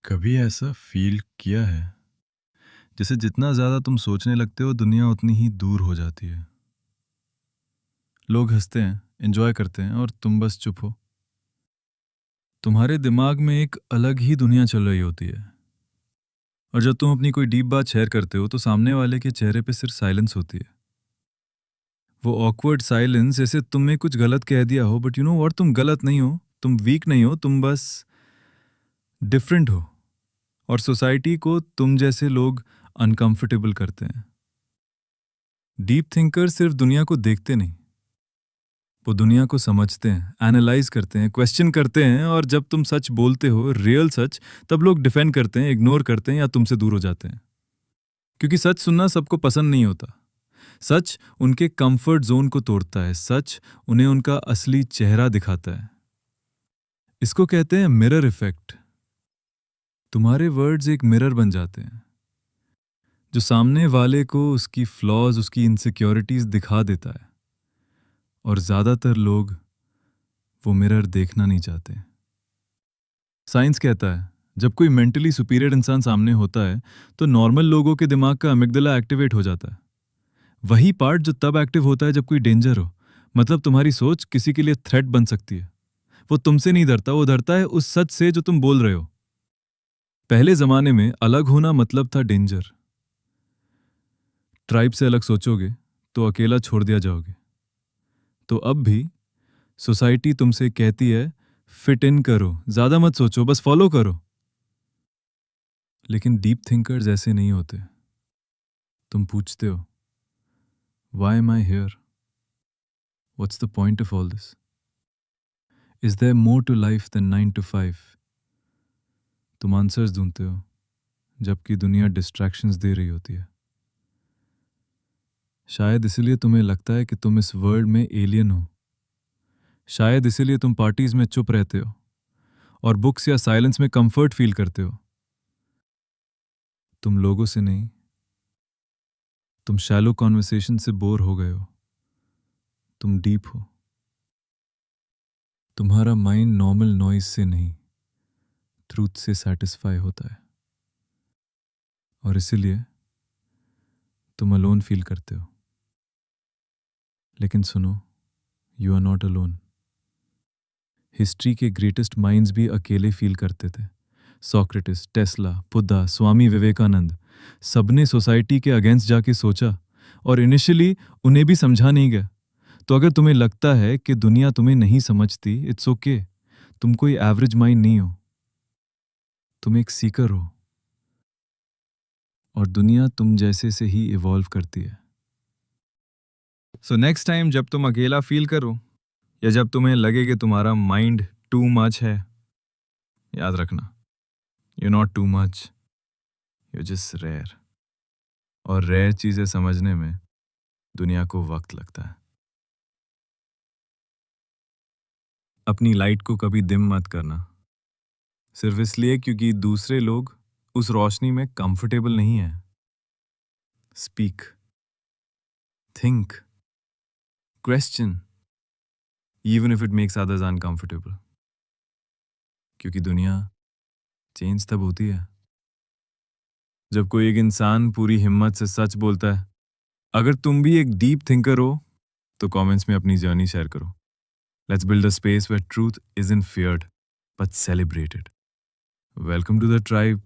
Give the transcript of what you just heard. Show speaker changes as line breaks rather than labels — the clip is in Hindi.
कभी ऐसा फ़ील किया है, जैसे जितना ज़्यादा तुम सोचने लगते हो दुनिया उतनी ही दूर हो जाती है। लोग हँसते हैं, एन्जॉय करते हैं और तुम बस चुप हो। तुम्हारे दिमाग में एक अलग ही दुनिया चल रही होती है और जब तुम अपनी कोई डीप बात शेयर करते हो तो सामने वाले के चेहरे पे सिर्फ साइलेंस होती है। वो ऑकवर्ड साइलेंस जैसे तुमने कुछ गलत कह दिया हो बट यू नो व्हाट तुम गलत नहीं हो, तुम वीक नहीं हो, तुम बस डिफरेंट हो और सोसाइटी को तुम जैसे लोग अनकंफर्टेबल करते हैं। डीप थिंकर सिर्फ दुनिया को देखते नहीं, वो दुनिया को समझते हैं, एनालाइज करते हैं, क्वेश्चन करते हैं और जब तुम सच बोलते हो, रियल सच, तब लोग डिफेंड करते हैं, इग्नोर करते हैं या तुमसे दूर हो जाते हैं। क्योंकि सच सुनना सबको पसंद नहीं होता। सच उनके कंफर्ट जोन को तोड़ता है, सच उन्हें उनका असली चेहरा दिखाता है। इसको कहते हैं मिरर इफेक्ट। तुम्हारे वर्ड्स एक मिरर बन जाते हैं, जो सामने वाले को उसकी फ्लॉज, उसकी इनसिक्योरिटीज दिखा देता है और ज्यादातर लोग वो मिरर देखना नहीं चाहते। साइंस कहता है जब कोई मेंटली सुपीरियर इंसान सामने होता है तो नॉर्मल लोगों के दिमाग का अमिग्दला एक्टिवेट हो जाता है। वही पार्ट जो तब एक्टिव होता है जब कोई डेंजर हो, मतलब तुम्हारी सोच किसी के लिए थ्रेट बन सकती है। वो तुमसे नहीं डरता, वो डरता है उस सच से जो तुम बोल रहे हो। पहले जमाने में अलग होना मतलब था डेंजर। ट्राइब से अलग सोचोगे तो अकेला छोड़ दिया जाओगे। तो अब भी सोसाइटी तुमसे कहती है फिट इन करो, ज्यादा मत सोचो, बस फॉलो करो। लेकिन डीप थिंकर्स ऐसे नहीं होते। तुम पूछते हो why am I here, what's the point of all this, is there more to life than 9 to 5। तुम आंसर्स ढूंढते हो जबकि दुनिया डिस्ट्रैक्शंस दे रही होती है। शायद इसीलिए तुम्हें लगता है कि तुम इस वर्ल्ड में एलियन हो। शायद इसीलिए तुम पार्टीज में चुप रहते हो और बुक्स या साइलेंस में कंफर्ट फील करते हो। तुम लोगों से नहीं, तुम शैलो कॉन्वर्सेशन से बोर हो गए हो। तुम डीप हो। तुम्हारा माइंड नॉर्मल नॉइज से नहीं, ट्रूथ से सेटिस्फाई होता है और इसीलिए तुम अलोन फील करते हो। लेकिन सुनो, you are not alone. History के ग्रेटेस्ट माइंड्स भी अकेले फील करते थे। सोक्रेटिस, टेस्ला, बुद्धा, स्वामी विवेकानंद, सबने सोसाइटी के अगेंस्ट जाके सोचा और इनिशियली उन्हें भी समझा नहीं गया। तो अगर तुम्हें लगता है कि दुनिया तुम्हें नहीं समझती, इट्स ओके। तुम कोई एवरेज माइंड नहीं हो, तुम एक सीकर हो और दुनिया तुम जैसे से ही इवॉल्व करती है। सो नेक्स्ट टाइम जब तुम अकेला फील करो या जब तुम्हें लगे कि तुम्हारा माइंड टू मच है, याद रखना, you not too much, you just rare. और रेयर चीजें समझने में दुनिया को वक्त लगता है। अपनी लाइट को कभी डिम मत करना, सिर्फ इसलिए क्योंकि दूसरे लोग उस रोशनी में कंफर्टेबल नहीं है। Speak, think, question, even if it makes others uncomfortable. क्योंकि दुनिया चेंज तब होती है जब कोई एक इंसान पूरी हिम्मत से सच बोलता है। अगर तुम भी एक डीप थिंकर हो तो कमेंट्स में अपनी जर्नी शेयर करो। Let's build a space where truth isn't feared but celebrated. Welcome to the tribe.